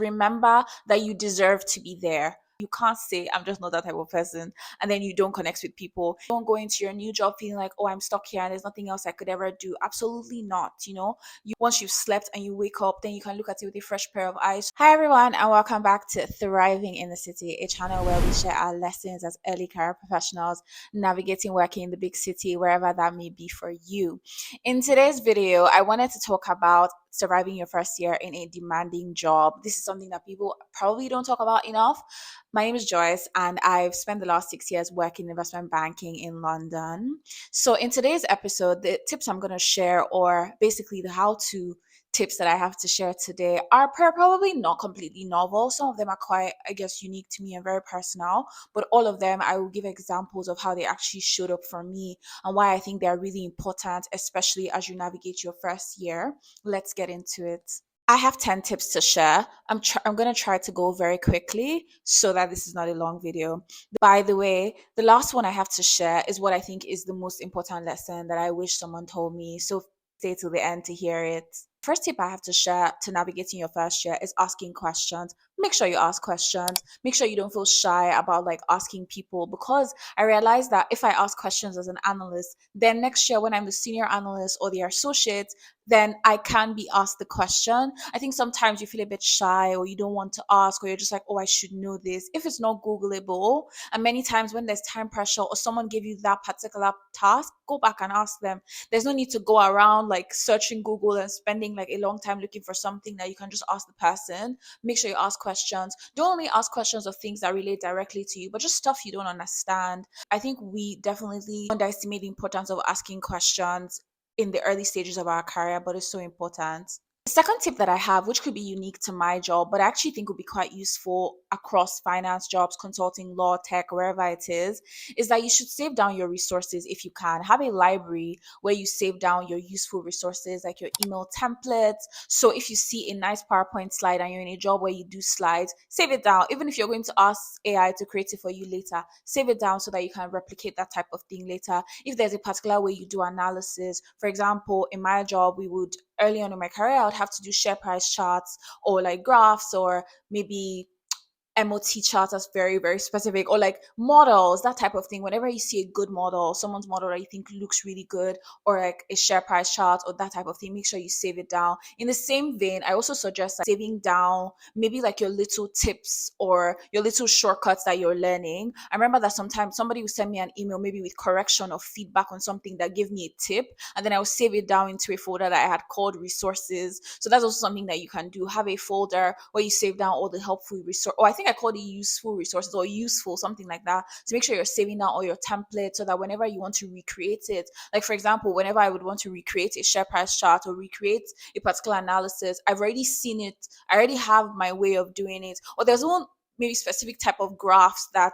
Remember that you deserve to be there. You can't say, I'm just not that type of person, and then you don't connect with people. Don't go into your new job feeling like, oh, I'm stuck here and there's nothing else I could ever do. Absolutely not. Once you've slept and you wake up, then you can look at it with a fresh pair of eyes. Hi, everyone, and welcome back to Thriving in the City, a channel where we share our lessons as early career professionals navigating working in the big city, wherever that may be for you. In today's video, I wanted to talk about surviving your first year in a demanding job. This is something that people probably don't talk about enough. My name is Joyce, and I've spent the last 6 years working in investment banking in London. So, in today's episode, the tips I'm going to share, or basically the how to tips that I have to share today, are probably not completely novel. Some of them are quite, I guess, unique to me and very personal, but all of them I will give examples of how they actually showed up for me and why I think they're really important, especially as you navigate your first year. Let's get into it. I have 10 tips to share. I'm going to try to go very quickly so that this is not a long video. By the way, the last one I have to share is what I think is the most important lesson that I wish someone told me. So stay till the end to hear it. First tip I have to share to navigating your first year is asking questions. Make sure you ask questions. Make sure you don't feel shy about like asking people, because I realized that if I ask questions as an analyst, then next year when I'm the senior analyst or the associate, then I can be asked the question. I think sometimes you feel a bit shy or you don't want to ask, or you're just like, oh, I should know this. If it's not Googleable, and many times when there's time pressure or someone gave you that particular task, go back and ask them. There's no need to go around like searching Google and spending like a long time looking for something that you can just ask the person. Make sure you ask questions. Don't only ask questions of things that relate directly to you, but just stuff you don't understand. I think we definitely underestimate the importance of asking questions in the early stages of our career, but it's so important. The second tip that I have, which could be unique to my job, but I actually think would be quite useful across finance jobs, consulting, law, tech, wherever it is that you should save down your resources if you can. Have a library where you save down your useful resources, like your email templates. So if you see a nice PowerPoint slide and you're in a job where you do slides, save it down. Even if you're going to ask AI to create it for you later, save it down so that you can replicate that type of thing later. If there's a particular way you do analysis, for example, in my job, we would early on in my career, I would have to do share price charts or like graphs or maybe MOT charts that's very, very specific, or like models, that type of thing. Whenever you see a good model, someone's model that you think looks really good, or like a share price chart or that type of thing, make sure you save it down. In the same vein, I also suggest like saving down maybe like your little tips or your little shortcuts that you're learning. I remember that sometimes somebody would send me an email, maybe with correction or feedback on something that gave me a tip, and then I would save it down into a folder that I had called resources. So that's also something that you can do. Have a folder where you save down all the helpful resources, or I think I called it useful resources or useful, something like that. So make sure you're saving down all your templates so that whenever you want to recreate it, like for example, whenever I would want to recreate a share price chart or recreate a particular analysis, I've already seen it. I already have my way of doing it. Or there's one maybe specific type of graphs that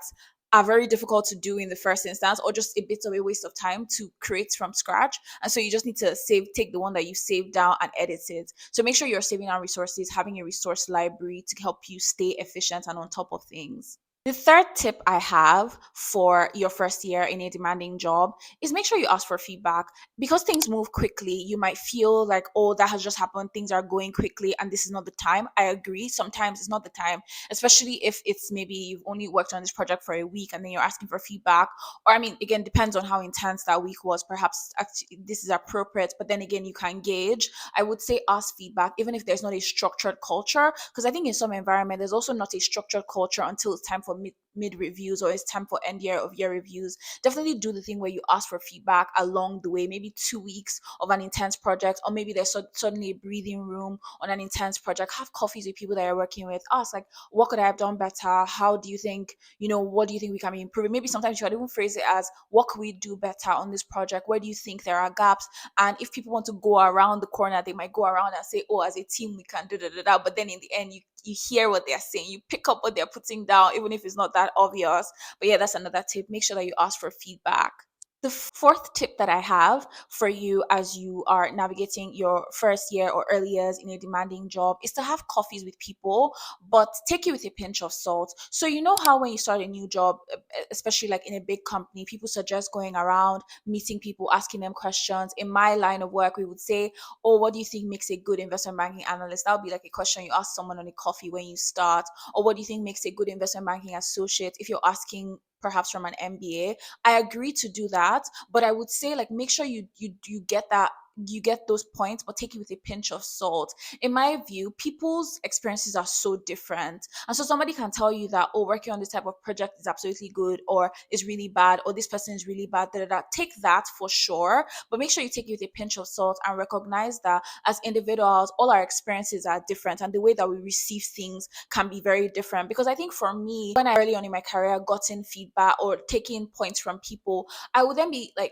are very difficult to do in the first instance, or just a bit of a waste of time to create from scratch. And so you just need to take the one that you saved down and edit it. So make sure you're saving down resources, having a resource library to help you stay efficient and on top of things. The third tip I have for your first year in a demanding job is make sure you ask for feedback. Because things move quickly, you might feel like, oh, that has just happened, things are going quickly, and this is not the time. I agree. Sometimes it's not the time, especially if it's maybe you've only worked on this project for a week and then you're asking for feedback. Or, I mean, again, depends on how intense that week was. Perhaps actually this is appropriate, but then again, you can gauge. I would say ask feedback, even if there's not a structured culture, because I think in some environment, there's also not a structured culture until it's time for mid reviews or it's time for end year of year reviews. Definitely do the thing where you ask for feedback along the way, maybe 2 weeks of an intense project, or maybe there's suddenly a breathing room on an intense project. Have coffees with people that you're working with. Ask like, what could I have done better? How do you think, what do you think we can be improving? Maybe sometimes you can even phrase it as, what could we do better on this project? Where do you think there are gaps? And if people want to go around the corner, they might go around and say, oh, as a team we can do da. But then in the end, you hear what they're saying, you pick up what they're putting down, even if it's not that obvious. But yeah, that's another tip. Make sure that you ask for feedback. The fourth tip that I have for you as you are navigating your first year or early years in a demanding job is to have coffees with people, but take it with a pinch of salt. So, you know how when you start a new job, especially like in a big company, people suggest going around, meeting people, asking them questions. In my line of work, we would say, oh, what do you think makes a good investment banking analyst? That would be like a question you ask someone on a coffee when you start. Or what do you think makes a good investment banking associate if you're asking perhaps from an MBA? I agree to do that, but I would say like make sure you get that, you get those points, but take it with a pinch of salt. In my view, people's experiences are so different. And so somebody can tell you that, oh, working on this type of project is absolutely good or is really bad, or this person is really bad, da, da, da. Take that for sure, but make sure you take it with a pinch of salt and recognize that as individuals, all our experiences are different and the way that we receive things can be very different. Because I think for me, when I early on in my career gotten feedback or taking points from people, I would then be like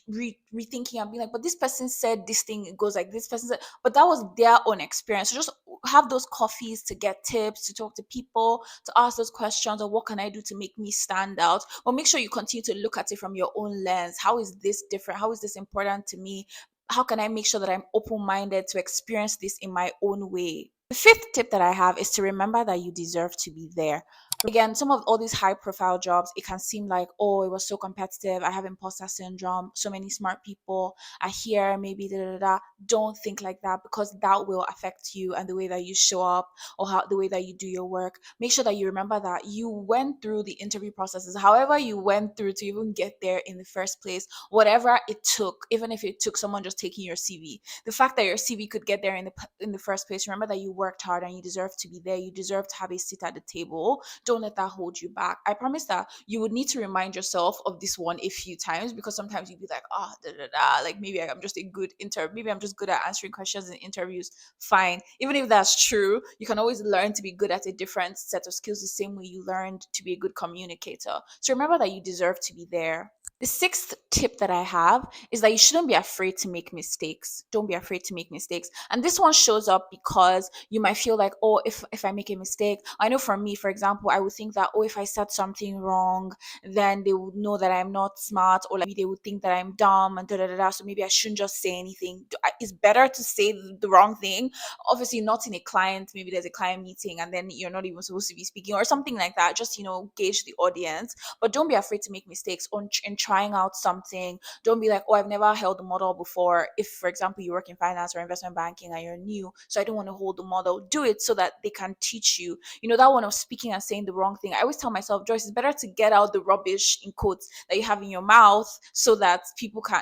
rethinking and being like, but this person said this thing, it goes like this person said, but that was their own experience. So just have those coffees to get tips, to talk to people, to ask those questions of what can I do to make me stand out. But make sure you continue to look at it from your own lens. How is this different? How is this important to me? How can I make sure that I'm open minded to experience this in my own way? The fifth tip that I have is to remember that you deserve to be there. Again, some of all these high profile jobs, it can seem like, oh, it was so competitive. I have imposter syndrome. So many smart people are here, maybe da da da. Da. Don't think like that, because that will affect you and the way that you show up or how the way that you do your work. Make sure that you remember that you went through the interview processes, however you went through to even get there in the first place, whatever it took, even if it took someone just taking your CV. The fact that your CV could get there in the first place, remember that you worked hard and you deserve to be there. You deserve to have a seat at the table. Don't let that hold you back. I promise that you would need to remind yourself of this one a few times, because sometimes you'd be like, ah, da, da, da. Like maybe I'm just a good maybe I'm just good at answering questions in interviews. Fine. Even if that's true, you can always learn to be good at a different set of skills the same way you learned to be a good communicator. So remember that you deserve to be there. The sixth tip that I have is that you shouldn't be afraid to make mistakes. Don't be afraid to make mistakes. And this one shows up because you might feel like, oh, if I make a mistake, I know for me, for example, I would think that, oh, if I said something wrong, then they would know that I'm not smart, or like maybe they would think that I'm dumb and da da da. Da. So maybe I shouldn't just say anything. It's better to say the wrong thing. Obviously, not in a client. Maybe there's a client meeting and then you're not even supposed to be speaking or something like that. Just gauge the audience, but don't be afraid to make mistakes in trying out something. Don't be like, oh, I've never held a model before. If, for example, you work in finance or investment banking and you're new, so I don't want to hold the model. Do it so that they can teach you. That one of speaking and saying the wrong thing. I always tell myself, Joyce, it's better to get out the rubbish in quotes that you have in your mouth so that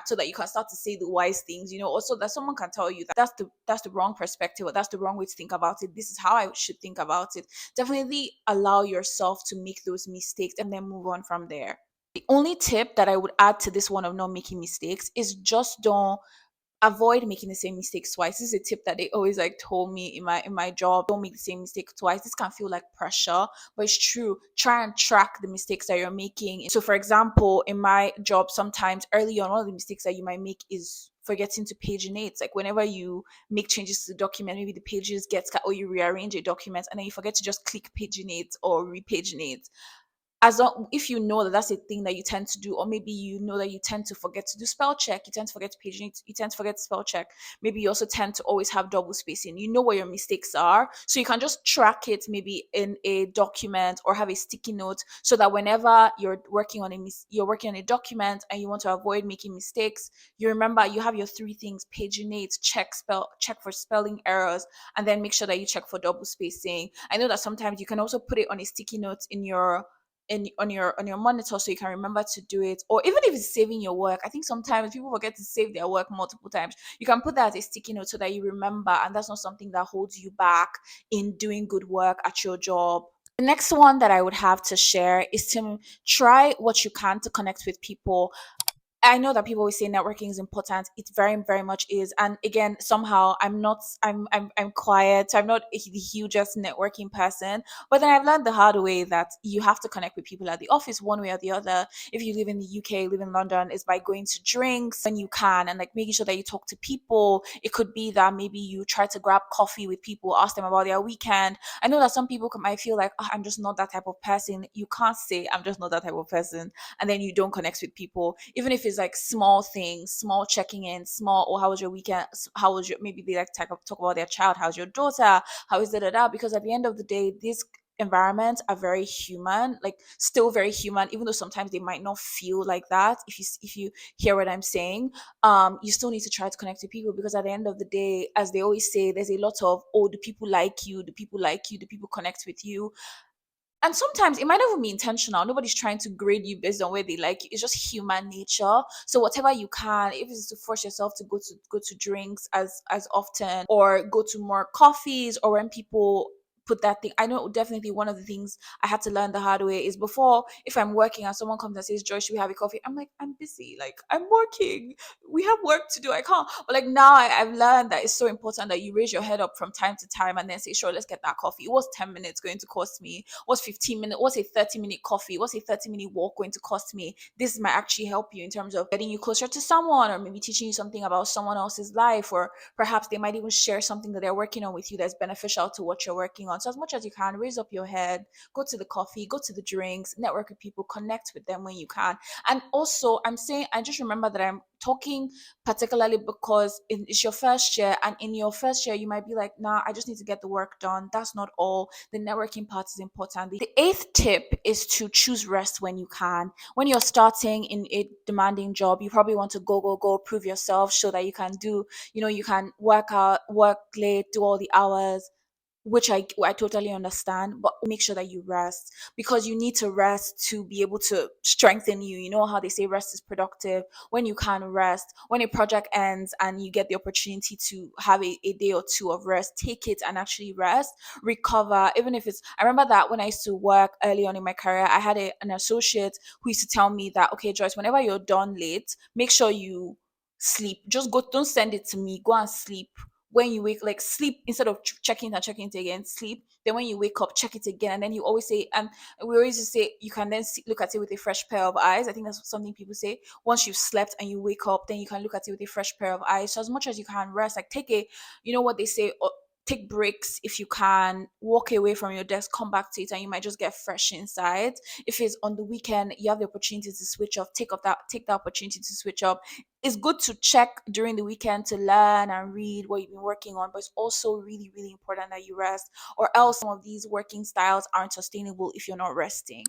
so that you can start to say the wise things, also that someone can tell you that that's the wrong perspective, or that's the wrong way to think about it. This is how I should think about it. Definitely allow yourself to make those mistakes and then move on from there. The only tip that I would add to this one of not making mistakes is just don't avoid making the same mistakes twice. This is a tip that they always like told me in my job. Don't make the same mistake twice. This can feel like pressure, but it's true. Try and track the mistakes that you're making. So for example, in my job, sometimes early on, one of the mistakes that you might make is forgetting to paginate. Like whenever you make changes to the document, maybe the pages get or you rearrange a document and then you forget to just click paginate or repaginate. If you know that that's a thing that you tend to do, or maybe you know that you tend to forget to do spell check, you tend to forget to paginate, you tend to forget to spell check, maybe you also tend to always have double spacing. You know what your mistakes are, so you can just track it maybe in a document or have a sticky note, so that whenever you're working on a document and you want to avoid making mistakes, you remember you have your three things: paginate, check for spelling errors, and then make sure that you check for double spacing. I know that sometimes you can also put it on a sticky note on your monitor, so you can remember to do it. Or even if it's saving your work, I think sometimes people forget to save their work multiple times. You can put that as a sticky note so that you remember, and that's not something that holds you back in doing good work at your job. The next one that I would have to share is to try what you can to connect with people. I know that people always say networking is important. It very, very much is. And again, somehow I'm not, I'm quiet. So I'm not the hugest networking person. But then I've learned the hard way that you have to connect with people at the office one way or the other. If you live in the UK, live in London, is by going to drinks when you can and like making sure that you talk to people. It could be that maybe you try to grab coffee with people, ask them about their weekend. I know that some people might feel like, oh, I'm just not that type of person. You can't say I'm just not that type of person and then you don't connect with people, even if it's like small things, small checking in, small, oh, how was your weekend? How was your, maybe they like talk about their child, how's your daughter, how is it, because at the end of the day, these environments are very human, like still very human, even though sometimes they might not feel like that. If you hear what I'm saying, you still need to try to connect with people, because at the end of the day, as they always say, there's a lot of, oh, do people like you, do people like you, do people connect with you? And sometimes it might not even be intentional. Nobody's trying to grade you based on where they like you. It's just human nature. So whatever you can, if it's to force yourself to go to drinks as often, or go to more coffees, or when people put that thing. I know definitely one of the things I had to learn the hard way is, before, if I'm working and someone comes and says, Joy, should we have a coffee? I'm like, I'm busy. Like, I'm working. We have work to do. I can't. But like now I've learned that it's so important that you raise your head up from time to time and then say, sure, let's get that coffee. It was 10 minutes going to cost me? What's 15 minutes? What's a 30-minute coffee? What's a 30-minute walk going to cost me? This might actually help you in terms of getting you closer to someone, or maybe teaching you something about someone else's life, or perhaps they might even share something that they're working on with you that's beneficial to what you're working on. So as much as you can, raise up your head, go to the coffee, go to the drinks, network with people, connect with them when you can. And also, I'm saying, I just remember that I'm talking particularly because it's your first year, and in your first year you might be like, nah, I just need to get the work done. That's not all. The networking part is important. The eighth tip is to choose rest when you can. When you're starting in a demanding job, you probably want to go, prove yourself, so that you can do, you can work out, work late, do all the hours, which I totally understand, but make sure that you rest, because you need to rest to be able to strengthen you. You know how they say rest is productive. When you can rest, when a project ends and you get the opportunity to have a day or two of rest, take it and actually rest, recover. Even if it's, I remember that when I used to work early on in my career, I had an associate who used to tell me that, okay, Joyce, whenever you're done late, make sure you sleep. Just go, don't send it to me, go and sleep. When you wake, like, sleep, instead of checking it and checking it again, sleep. Then when you wake up, check it again. And then you always say, and we always just say, you can then look at it with a fresh pair of eyes. I think that's something people say. Once you've slept and you wake up, then you can look at it with a fresh pair of eyes. So as much as you can rest, like, take a, you know what they say, take breaks if you can, walk away from your desk, come back to it, and you might just get fresh inside. If it's on the weekend, you have the opportunity to switch off, take the opportunity to switch up. It's good to check during the weekend to learn and read what you've been working on, but it's also really, really important that you rest, or else some of these working styles aren't sustainable if you're not resting.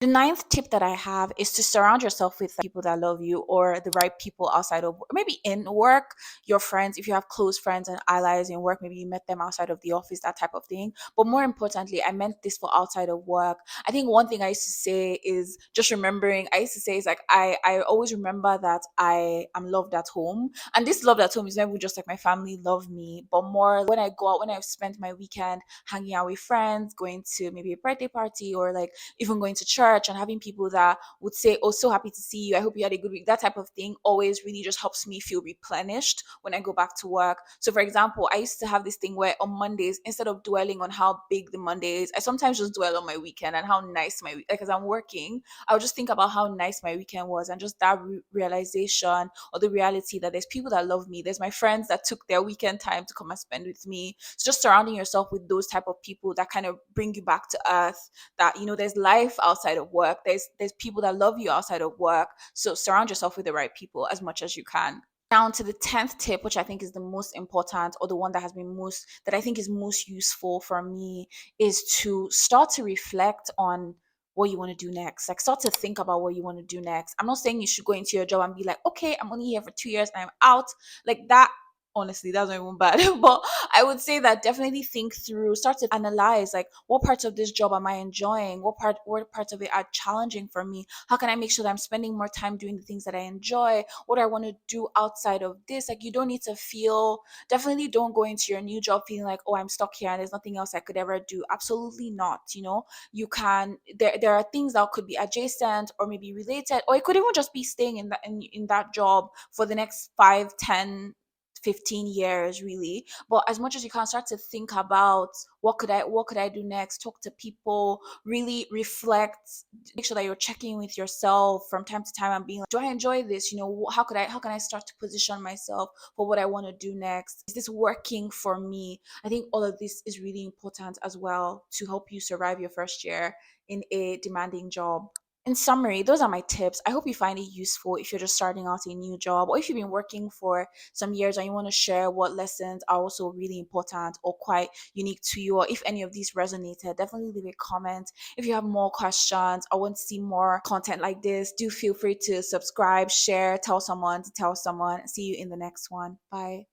The ninth tip that I have is to surround yourself with people that love you, or the right people outside of maybe in work, your friends, if you have close friends and allies in work, maybe you met them outside of the office, that type of thing. But more importantly, I meant this for outside of work. I think one thing I used to say is just remembering, I used to say is like, I always remember that I am loved at home. And this love at home is never just like my family love me, but more when I go out, when I've spent my weekend hanging out with friends, going to maybe a birthday party, or like even going to church and having people that would say, oh, so happy to see you, I hope you had a good week. That type of thing always really just helps me feel replenished when I go back to work. So for example, I used to have this thing where on Mondays, instead of dwelling on how big the Monday is, I sometimes just dwell on my weekend and how nice my week, like, as I'm working, I would just think about how nice my weekend was, and just that realization, or the reality that there's people that love me, there's my friends that took their weekend time to come and spend with me. So just surrounding yourself with those type of people that kind of bring you back to earth, that, there's life outside of work, there's people that love you outside of work. So surround yourself with the right people as much as you can. Down to the 10th tip, which I think is the most important, or the one that has been most, that I think is most useful for me, is to start to reflect on what you want to do next. Like, start to think about what you want to do next. I'm not saying you should go into your job and be like, okay, I'm only here for 2 years and I'm out. Like that, honestly, that's not even bad. But I would say that definitely think through, start to analyze, like, what parts of this job am I enjoying? What parts of it are challenging for me? How can I make sure that I'm spending more time doing the things that I enjoy? What do I want to do outside of this? Like, you don't need to feel, definitely don't go into your new job feeling like, oh, I'm stuck here and there's nothing else I could ever do. Absolutely not. You can, there are things that could be adjacent or maybe related, or it could even just be staying in that job for the next 5, 10, 15 years, really. But as much as you can, start to think about, what could I do next, talk to people, really reflect, make sure that you're checking with yourself from time to time and being like, do I enjoy this? How can I start to position myself for what I want to do next? Is this working for me? I think all of this is really important as well to help you survive your first year in a demanding job. In summary, those are my tips. I hope you find it useful if you're just starting out a new job, or if you've been working for some years and you want to share what lessons are also really important or quite unique to you, or if any of these resonated, definitely leave a comment. If you have more questions or want to see more content like this, do feel free to subscribe, share, tell someone to tell someone. See you in the next one. Bye.